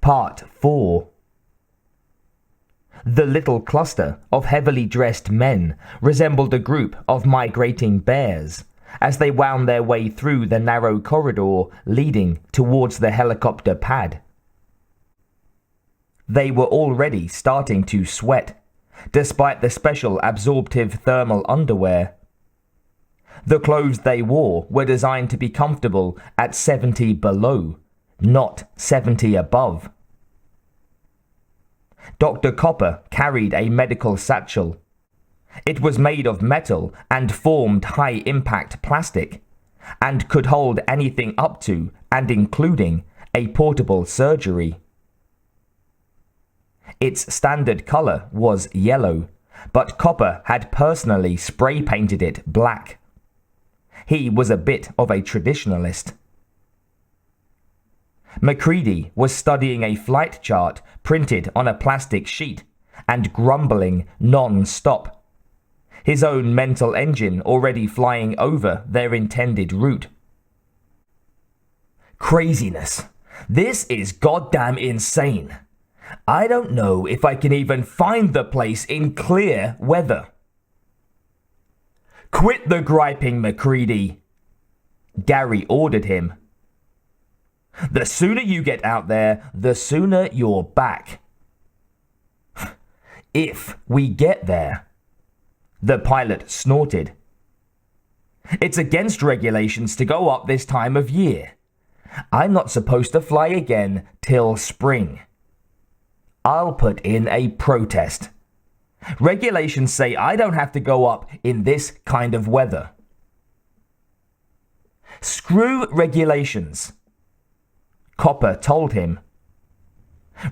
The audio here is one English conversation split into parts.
Part 4. The little cluster of heavily dressed men resembled a group of migrating bears as they wound their way through the narrow corridor leading towards the helicopter pad. They were already starting to sweat, despite the special absorptive thermal underwear. The clothes they wore were designed to be comfortable at 70 below, not 70 above. Dr. Copper carried a medical satchel. It was made of metal and formed high-impact plastic, and could hold anything up to and including a portable surgery. Its standard color was yellow, but Copper had personally spray-painted it black. He was a bit of a traditionalist. MacReady was studying a flight chart printed on a plastic sheet and grumbling non-stop, his own mental engine already flying over their intended route. Craziness. This is goddamn insane. I don't know if I can even find the place in clear weather. Quit the griping, MacReady, Gary ordered him. The sooner you get out there, the sooner you're back. If we get there, the pilot snorted. It's against regulations to go up this time of year. I'm not supposed to fly again till spring. I'll put in a protest. Regulations say I don't have to go up in this kind of weather. Screw regulations, Copper told him.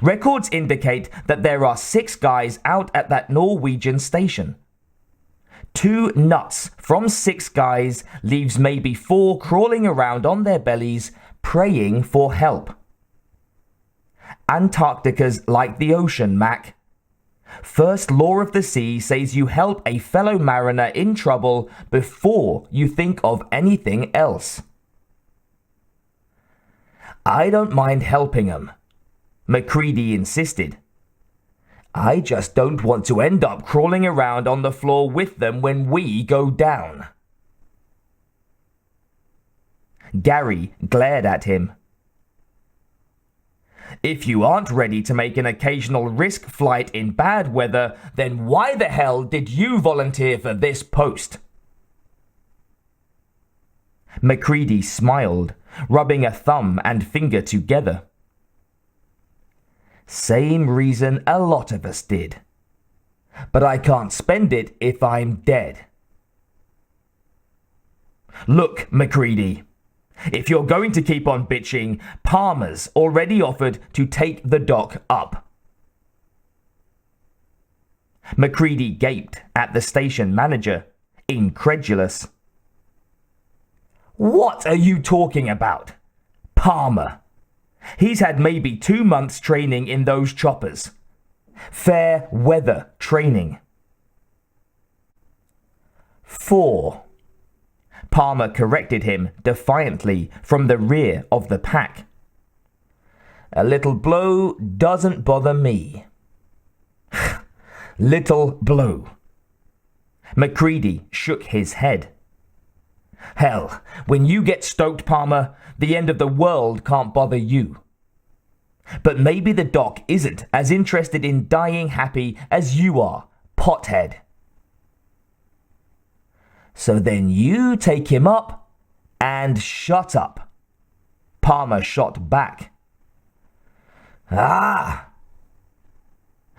Records indicate that there are 6 guys out at that Norwegian station. 2 nuts from 6 guys leaves maybe 4 crawling around on their bellies praying for help. Antarctica's like the ocean, Mac. First law of the sea says you help a fellow mariner in trouble before you think of anything else. I don't mind helping 'em, MacReady insisted. I just don't want to end up crawling around on the floor with them when we go down. Gary glared at him. If you aren't ready to make an occasional risk flight in bad weather, then why the hell did you volunteer for this post? MacReady smiled, rubbing a thumb and finger together. Same reason a lot of us did. But I can't spend it if I'm dead. Look, MacReady. If you're going to keep on bitching, Palmer's already offered to take the dock up. MacReady gaped at the station manager, incredulous. What are you talking about? Palmer. He's had maybe 2 months training in those choppers. Fair weather training. 4. Palmer corrected him defiantly from the rear of the pack. A little blow doesn't bother me. Little blow. MacReady shook his head. Hell, when you get stoked, Palmer, the end of the world can't bother you. But maybe the doc isn't as interested in dying happy as you are, pothead. So then you take him up and shut up, Palmer shot back. Ah!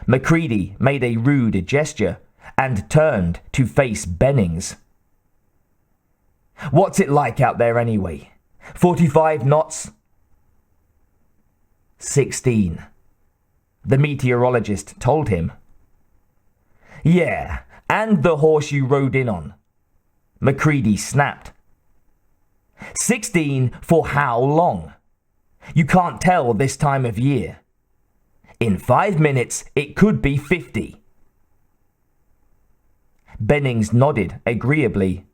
MacReady made a rude gesture and turned to face Bennings. What's it like out there anyway? 45 knots? 16, the meteorologist told him. Yeah, and the horse you rode in on, MacReady snapped. 16 for how long? You can't tell this time of year. In 5 minutes, it could be 50. Bennings nodded agreeably.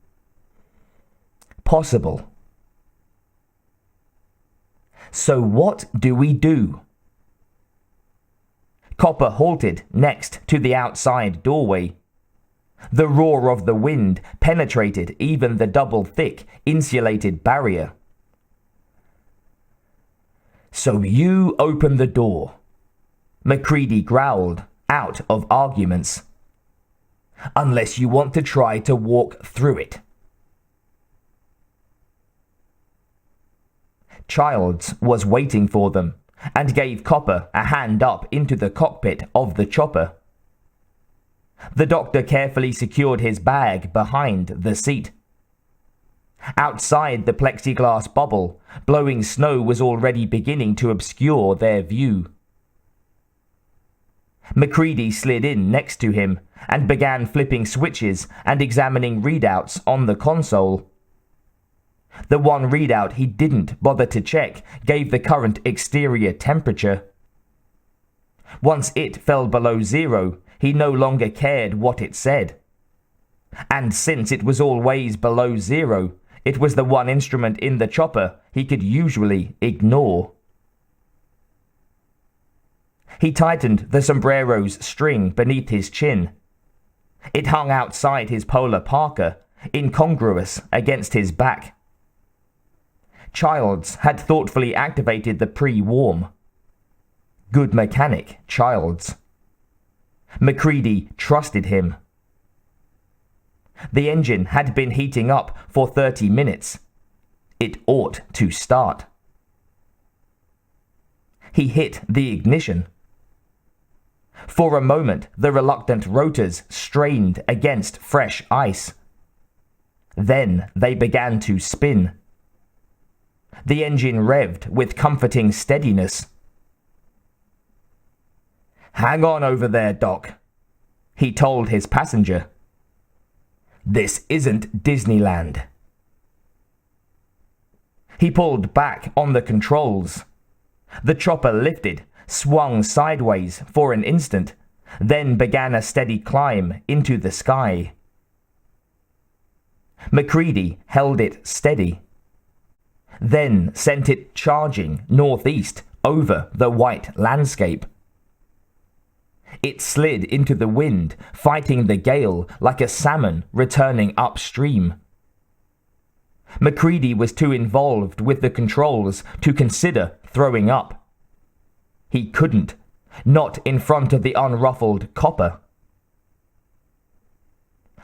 Possible. So what do we do? Copper halted next to the outside doorway. The roar of the wind penetrated even the double-thick, insulated barrier. "So you open the door," Macready growled, out of arguments. "Unless you want to try to walk through it." Childs was waiting for them and gave Copper a hand up into the cockpit of the chopper. The doctor carefully secured his bag behind the seat. Outside the plexiglass bubble, blowing snow was already beginning to obscure their view. Macready slid in next to him and began flipping switches and examining readouts on the console. The one readout he didn't bother to check gave the current exterior temperature. Once it fell below 0, he no longer cared what it said. And since it was always below 0, it was the one instrument in the chopper he could usually ignore. He tightened the sombrero's string beneath his chin. It hung outside his polar parka, incongruous against his back. Childs had thoughtfully activated the pre-warm. Good mechanic, Childs. Macready trusted him. The engine had been heating up for 30 minutes. It ought to start. He hit the ignition. For a moment, the reluctant rotors strained against fresh ice. Then they began to spin. The engine revved with comforting steadiness. "Hang on over there, Doc," he told his passenger. "This isn't Disneyland." He pulled back on the controls. The chopper lifted, swung sideways for an instant, then began a steady climb into the sky. Macready held it steady, then sent it charging northeast over the white landscape. It slid into the wind, fighting the gale like a salmon returning upstream. Macready was too involved with the controls to consider throwing up. He couldn't, not in front of the unruffled Copper.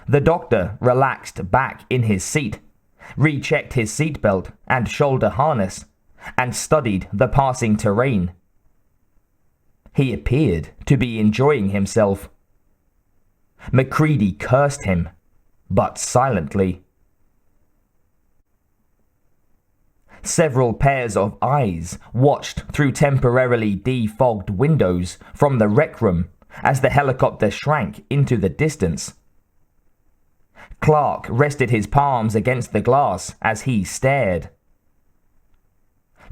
The doctor relaxed back in his seat, rechecked his seatbelt and shoulder harness, and studied the passing terrain. He appeared to be enjoying himself. Macready cursed him, but silently. Several pairs of eyes watched through temporarily defogged windows from the rec room as the helicopter shrank into the distance. Clark rested his palms against the glass as he stared.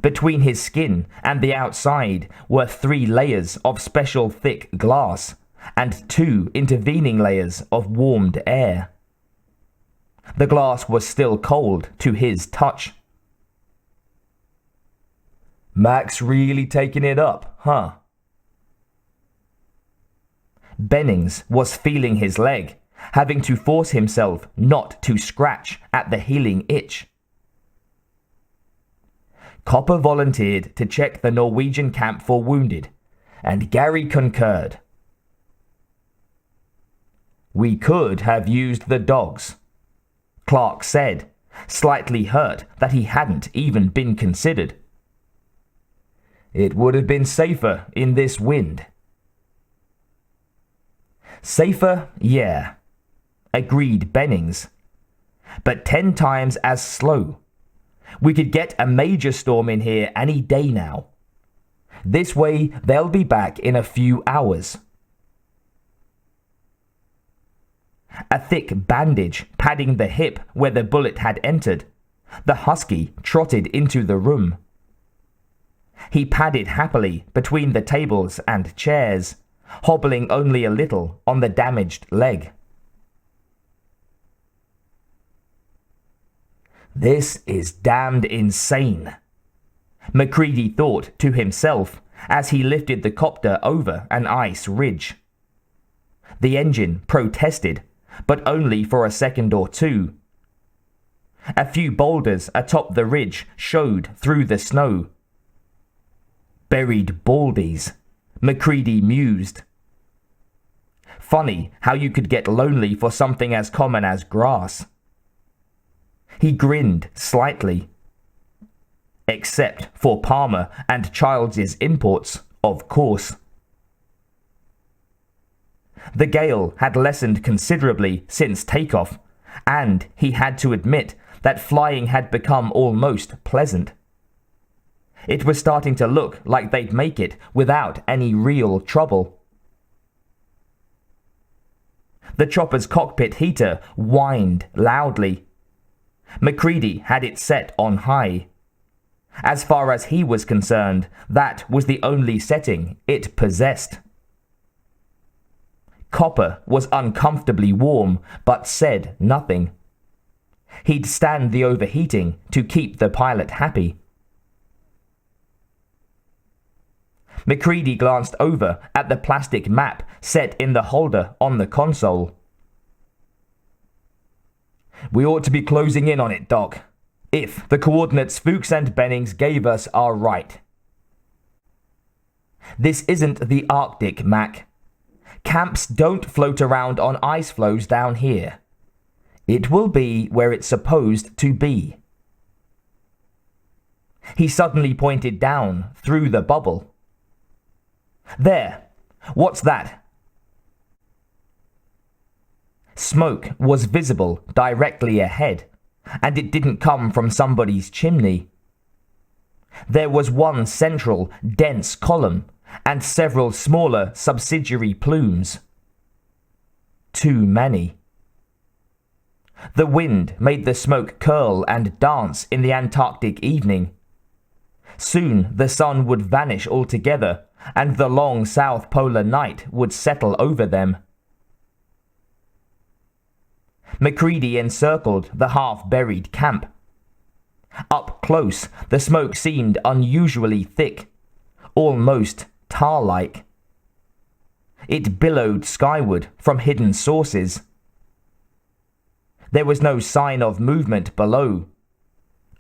Between his skin and the outside were 3 layers of special thick glass and 2 intervening layers of warmed air. The glass was still cold to his touch. "Mac's really taking it up, huh?" Bennings was feeling his leg, having to force himself not to scratch at the healing itch. Copper volunteered to check the Norwegian camp for wounded, and Gary concurred. "We could have used the dogs," Clark said, slightly hurt that he hadn't even been considered. "It would have been safer in this wind." "Safer, yeah," agreed Bennings, "but 10 times as slow. We could get a major storm in here any day now. This way, they'll be back in a few hours." A thick bandage padding the hip where the bullet had entered, the husky trotted into the room. He padded happily between the tables and chairs, hobbling only a little on the damaged leg. "This is damned insane," Macready thought to himself as he lifted the copter over an ice ridge. The engine protested, but only for a second or two. A few boulders atop the ridge showed through the snow. Buried baldies, Macready mused. Funny how you could get lonely for something as common as grass. He grinned slightly. Except for Palmer and Childs's imports, of course. The gale had lessened considerably since takeoff, and he had to admit that flying had become almost pleasant. It was starting to look like they'd make it without any real trouble. The chopper's cockpit heater whined loudly. Macready had it set on high. As far as he was concerned, that was the only setting it possessed. Copper was uncomfortably warm, but said nothing. He'd stand the overheating to keep the pilot happy. Macready glanced over at the plastic map set in the holder on the console. We ought to be closing in on it, Doc, if the coordinates Fuchs and Bennings gave us are right. This isn't the Arctic, Mac. Camps don't float around on ice floes down here. It will be where it's supposed to be. He suddenly pointed down through the bubble. There! What's that? Smoke was visible directly ahead, and it didn't come from somebody's chimney. There was one central, dense column, and several smaller subsidiary plumes. Too many. The wind made the smoke curl and dance in the Antarctic evening. Soon the sun would vanish altogether, and the long South Polar night would settle over them. Macready encircled the half-buried camp. Up close, the smoke seemed unusually thick, almost tar-like. It billowed skyward from hidden sources. There was no sign of movement below.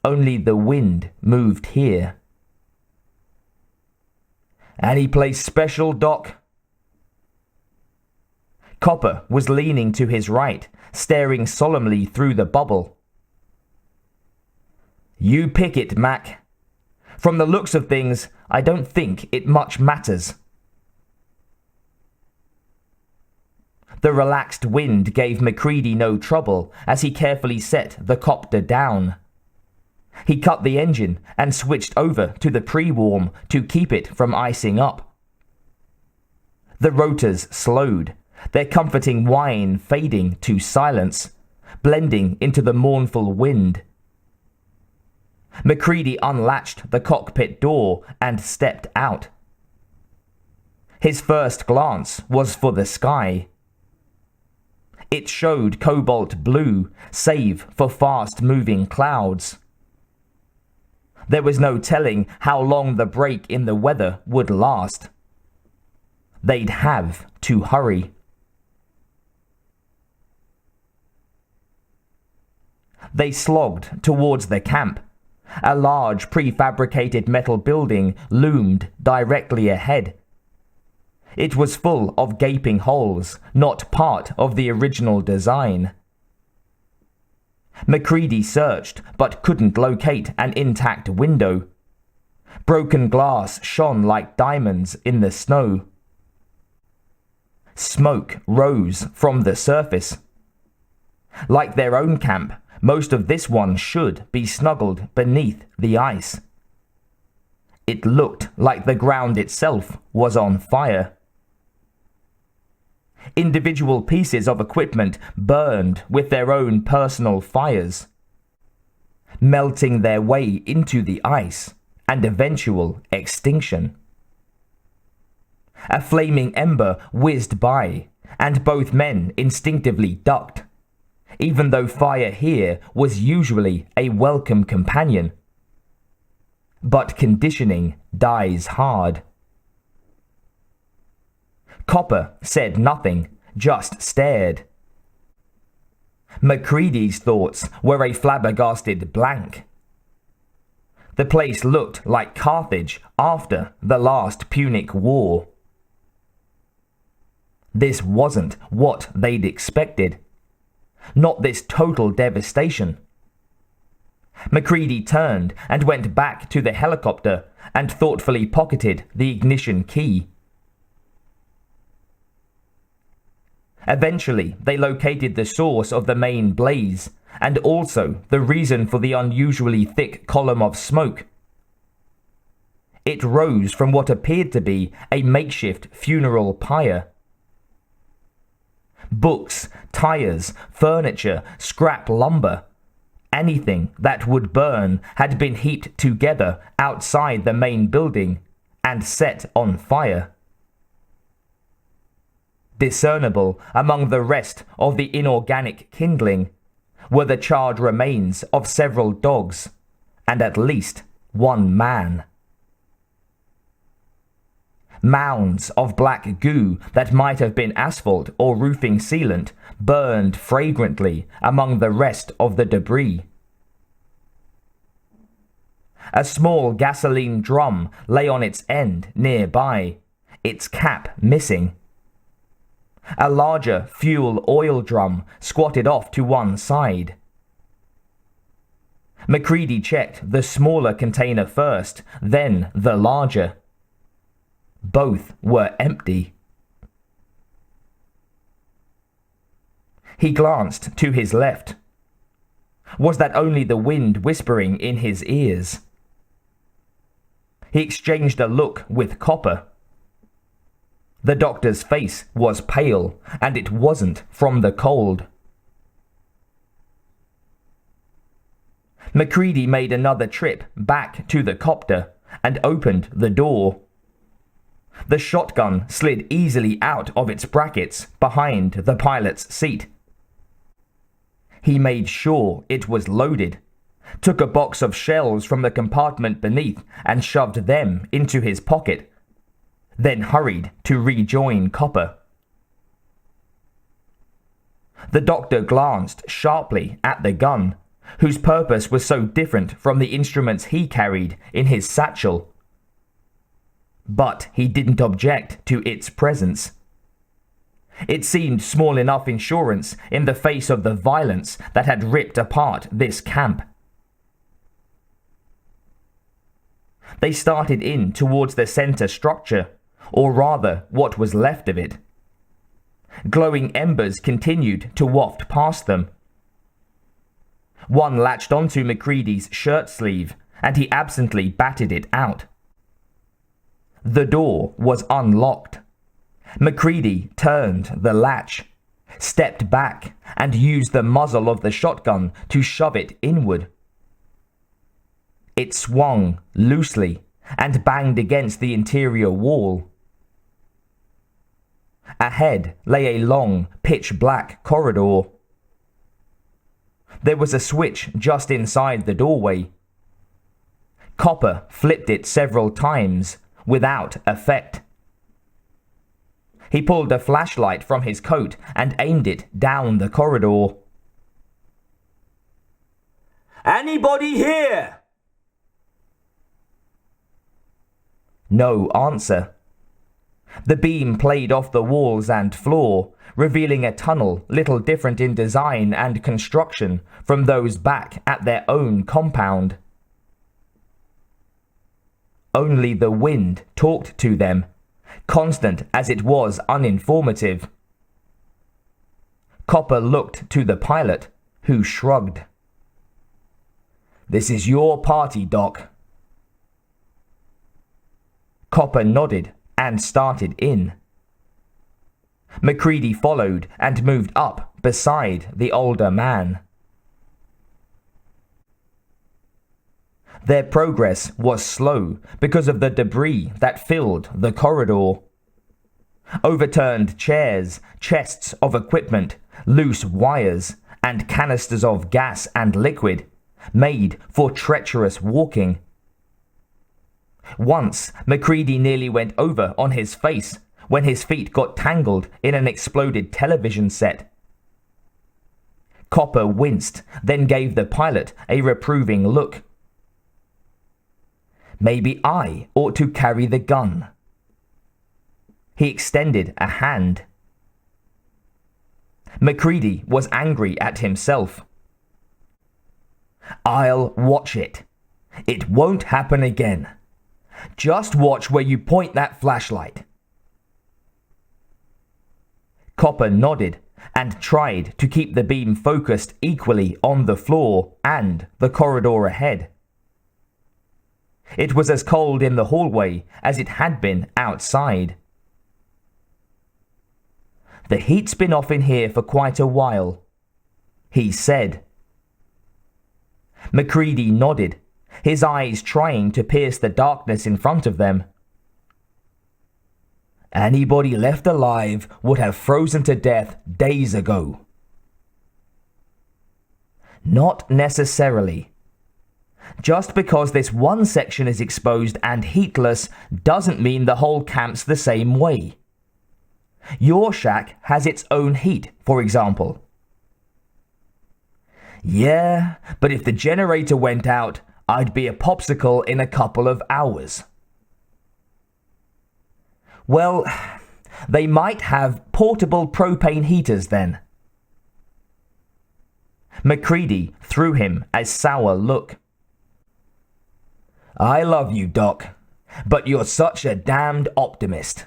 Only the wind moved here. Any place special, Doc? Copper was leaning to his right, staring solemnly through the bubble. You pick it, Mac. From the looks of things, I don't think it much matters. The relaxed wind gave Macready no trouble as he carefully set the copter down. He cut the engine and switched over to the pre-warm to keep it from icing up. The rotors slowed, their comforting whine fading to silence, blending into the mournful wind. Macready unlatched the cockpit door and stepped out. His first glance was for the sky. It showed cobalt blue, save for fast-moving clouds. There was no telling how long the break in the weather would last. They'd have to hurry. They slogged towards the camp. A large prefabricated metal building loomed directly ahead. It was full of gaping holes, not part of the original design. Macready searched, but couldn't locate an intact window. Broken glass shone like diamonds in the snow. Smoke rose from the surface. Like their own camp, most of this one should be snuggled beneath the ice. It looked like the ground itself was on fire. Individual pieces of equipment burned with their own personal fires, melting their way into the ice and eventual extinction. A flaming ember whizzed by, and both men instinctively ducked, even though fire here was usually a welcome companion. But conditioning dies hard. Copper said nothing, just stared. Macready's thoughts were a flabbergasted blank. The place looked like Carthage after the last Punic War. This wasn't what they'd expected. Not this total devastation. Macready turned and went back to the helicopter and thoughtfully pocketed the ignition key. Eventually, they located the source of the main blaze and also the reason for the unusually thick column of smoke. It rose from what appeared to be a makeshift funeral pyre. Books, tires, furniture, scrap lumber, anything that would burn had been heaped together outside the main building and set on fire. Discernible among the rest of the inorganic kindling were the charred remains of several dogs and at least one man. Mounds of black goo that might have been asphalt or roofing sealant burned fragrantly among the rest of the debris. A small gasoline drum lay on its end nearby, its cap missing. A larger fuel oil drum squatted off to one side. Macready checked the smaller container first, then the larger. Both were empty. He glanced to his left. Was that only the wind whispering in his ears? He exchanged a look with Copper. The doctor's face was pale, and it wasn't from the cold. Macready made another trip back to the copter and opened the door. The shotgun slid easily out of its brackets behind the pilot's seat. He made sure it was loaded, took a box of shells from the compartment beneath and shoved them into his pocket, then hurried to rejoin Copper. The doctor glanced sharply at the gun, whose purpose was so different from the instruments he carried in his satchel. But he didn't object to its presence. It seemed small enough insurance in the face of the violence that had ripped apart this camp. They started in towards the center structure, or rather what was left of it. Glowing embers continued to waft past them. One latched onto Macready's shirt sleeve, and he absently batted it out. The door was unlocked. Macready turned the latch, stepped back, and used the muzzle of the shotgun to shove it inward. It swung loosely and banged against the interior wall. Ahead lay a long, pitch-black corridor. There was a switch just inside the doorway. Copper flipped it several times, without effect. He pulled a flashlight from his coat and aimed it down the corridor. "Anybody here?" No answer. The beam played off the walls and floor, revealing a tunnel little different in design and construction from those back at their own compound. Only the wind talked to them, constant as it was uninformative. Copper looked to the pilot, who shrugged. "This is your party, Doc." Copper nodded and started in. Macready followed and moved up beside the older man. Their progress was slow because of the debris that filled the corridor. Overturned chairs, chests of equipment, loose wires, and canisters of gas and liquid made for treacherous walking. Once, Macready nearly went over on his face when his feet got tangled in an exploded television set. Copper winced, then gave the pilot a reproving look. Maybe I ought to carry the gun. He extended a hand. MacReady was angry at himself. I'll watch it. It won't happen again. Just watch where you point that flashlight. Copper nodded and tried to keep the beam focused equally on the floor and the corridor ahead. It was as cold in the hallway as it had been outside. The heat's been off in here for quite a while, he said. MacReady nodded, his eyes trying to pierce the darkness in front of them. Anybody left alive would have frozen to death days ago. Not necessarily. Just because this one section is exposed and heatless doesn't mean the whole camp's the same way. Your shack has its own heat, for example. Yeah, but if the generator went out, I'd be a popsicle in a couple of hours. Well, they might have portable propane heaters then. MacReady threw him a sour look. I love you, Doc, but you're such a damned optimist.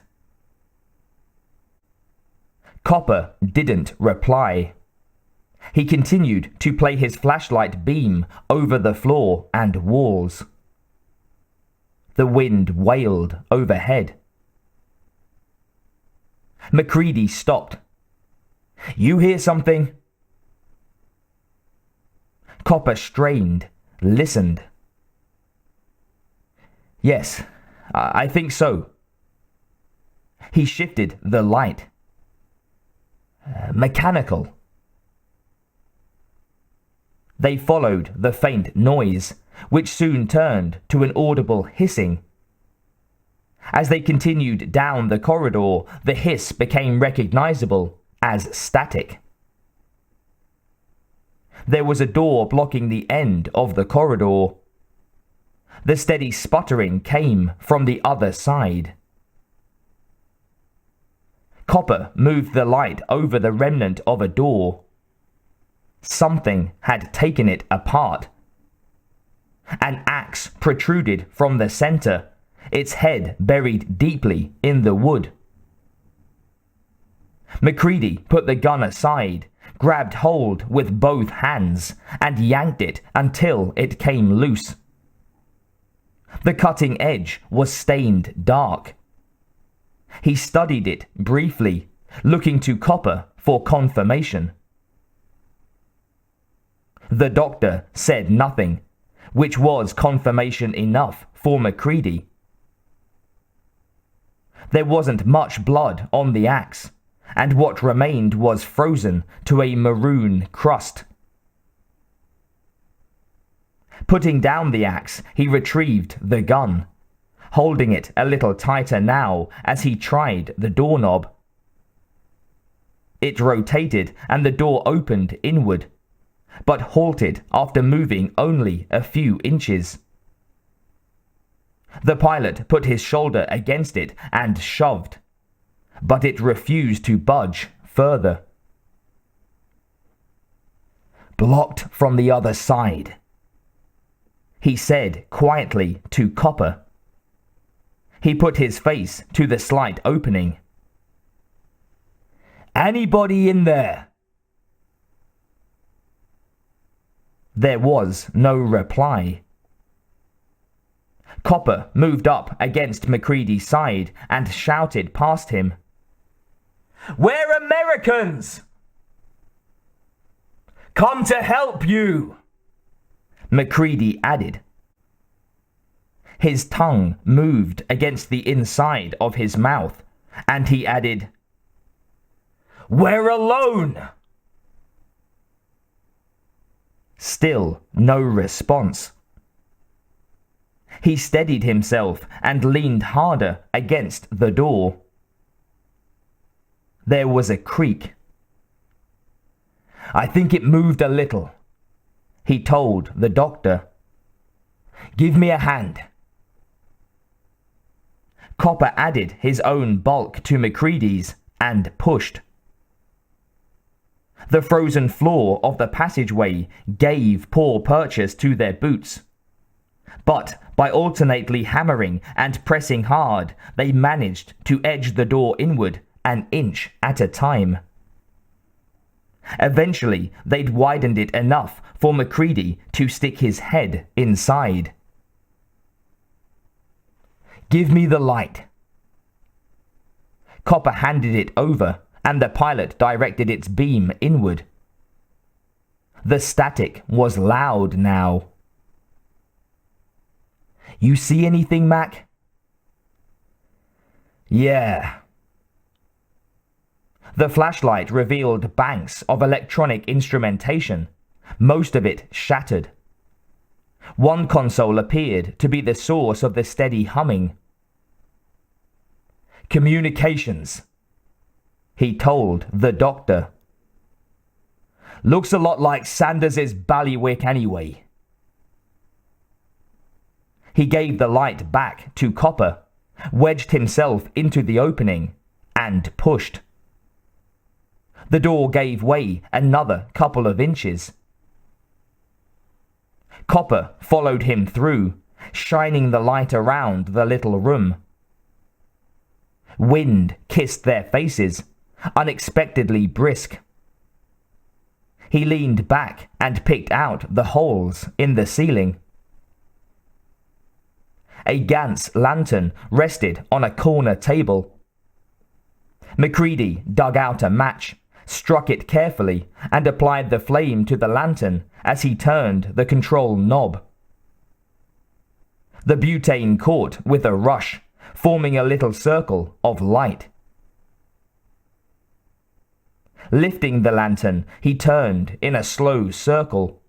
Copper didn't reply. He continued to play his flashlight beam over the floor and walls. The wind wailed overhead. MacReady stopped. You hear something? Copper strained, listened. Yes, I think so. He shifted the light. Mechanical. They followed the faint noise, which soon turned to an audible hissing. As they continued down the corridor, the hiss became recognizable as static. There was a door blocking the end of the corridor. The steady sputtering came from the other side. Copper moved the light over the remnant of a door. Something had taken it apart. An axe protruded from the center, its head buried deeply in the wood. MacReady put the gun aside, grabbed hold with both hands, and yanked it until it came loose. The cutting edge was stained dark. He studied it briefly, looking to Copper for confirmation. The doctor said nothing, which was confirmation enough for MacReady. There wasn't much blood on the axe, and what remained was frozen to a maroon crust. Putting down the axe, he retrieved the gun, holding it a little tighter now as he tried the doorknob. It rotated and the door opened inward, but halted after moving only a few inches. The pilot put his shoulder against it and shoved, but it refused to budge further. Blocked from the other side, he said quietly to Copper. He put his face to the slight opening. Anybody in there? There was no reply. Copper moved up against MacReady's side and shouted past him. We're Americans! Come to help you! MacReady added. His tongue moved against the inside of his mouth, and he added, We're alone! Still no response. He steadied himself and leaned harder against the door. There was a creak. "I think it moved a little," he told the doctor. "Give me a hand." Copper added his own bulk to Macready's and pushed. The frozen floor of the passageway gave poor purchase to their boots. But by alternately hammering and pressing hard, they managed to edge the door inward an inch at a time. Eventually, they'd widened it enough for Macready to stick his head inside. "Give me the light." Copper handed it over, and the pilot directed its beam inward. The static was loud now. "You see anything, Mac?" "Yeah." The flashlight revealed banks of electronic instrumentation, most of it shattered. One console appeared to be the source of the steady humming. "Communications," he told the doctor. "Looks a lot like Sanders's ballywick anyway." He gave the light back to Copper, wedged himself into the opening, and pushed. The door gave way another couple of inches. Copper followed him through, shining the light around the little room. Wind kissed their faces, unexpectedly brisk. He leaned back and picked out the holes in the ceiling. A Gantz lantern rested on a corner table. Macready dug out a match, struck it carefully, and applied the flame to the lantern as he turned the control knob. The butane caught with a rush, forming a little circle of light. Lifting the lantern, he turned in a slow circle.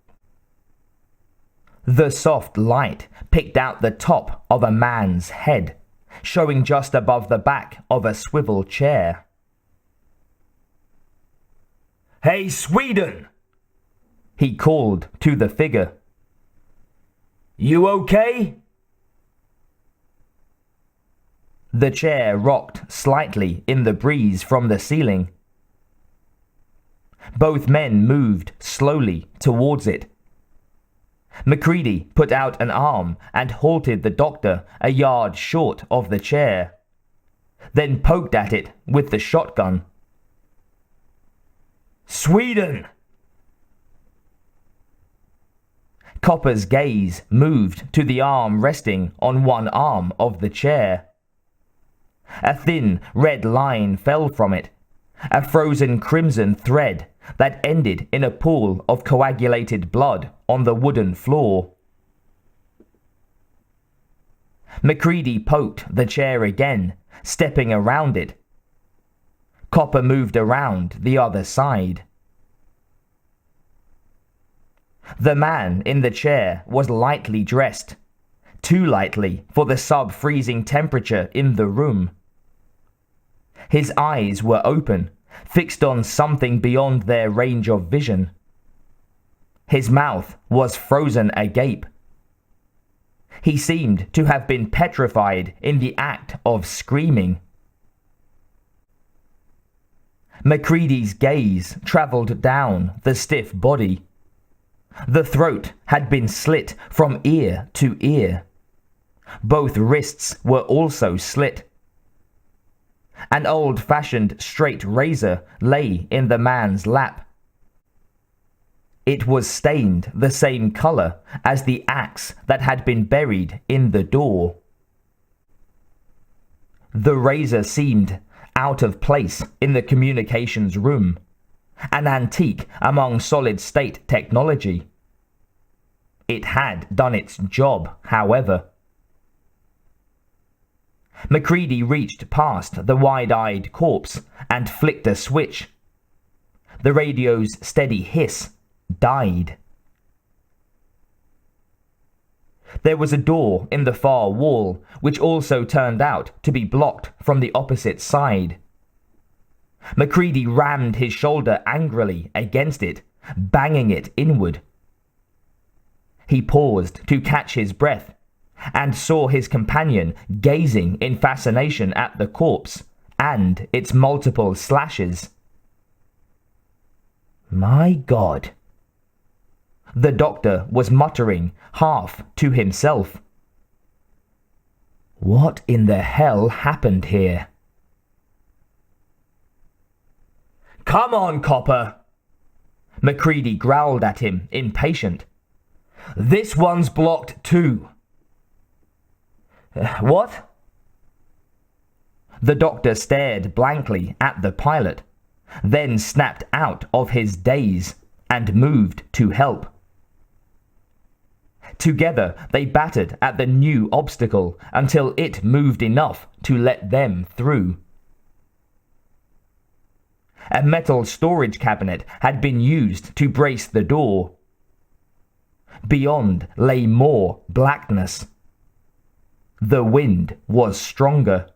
The soft light picked out the top of a man's head, showing just above the back of a swivel chair. "Hey, Sweden!" he called to the figure. "You okay?" The chair rocked slightly in the breeze from the ceiling. Both men moved slowly towards it. Macready put out an arm and halted the doctor a yard short of the chair, then poked at it with the shotgun. "Sweden!" Copper's gaze moved to the arm resting on one arm of the chair. A thin red line fell from it, a frozen crimson thread that ended in a pool of coagulated blood on the wooden floor. Macready poked the chair again, stepping around it. Copper moved around the other side. The man in the chair was lightly dressed, too lightly for the sub-freezing temperature in the room. His eyes were open, fixed on something beyond their range of vision. His mouth was frozen agape. He seemed to have been petrified in the act of screaming. Macready's gaze traveled down the stiff body. The throat had been slit from ear to ear. Both wrists were also slit. An old-fashioned straight razor lay in the man's lap. It was stained the same color as the axe that had been buried in the door. The razor seemed out of place in the communications room, an antique among solid-state technology. It had done its job, however. Macready reached past the wide-eyed corpse and flicked a switch. The radio's steady hiss died. There was a door in the far wall, which also turned out to be blocked from the opposite side. MacReady rammed his shoulder angrily against it, banging it inward. He paused to catch his breath and saw his companion gazing in fascination at the corpse and its multiple slashes. My God. The doctor was muttering half to himself. What in the hell happened here? Come on, Copper! MacReady growled at him, impatient. This one's blocked too. What? The doctor stared blankly at the pilot, then snapped out of his daze and moved to help. Together they battered at the new obstacle until it moved enough to let them through. A metal storage cabinet had been used to brace the door. Beyond lay more blackness. The wind was stronger.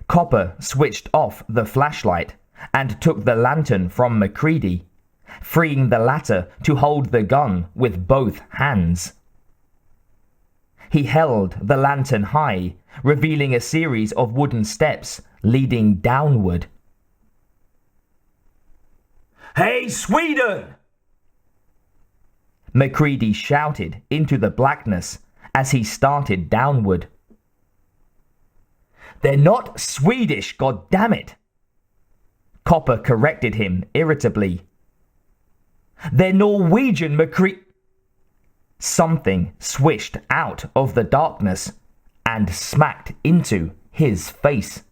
Copper switched off the flashlight and took the lantern from MacReady, freeing the latter to hold the gun with both hands. He held the lantern high, revealing a series of wooden steps leading downward. Hey, Sweden! MacReady shouted into the blackness as he started downward. They're not Swedish, goddammit! Copper corrected him irritably. They're Norwegian, MacReady. Something swished out of the darkness and smacked into his face.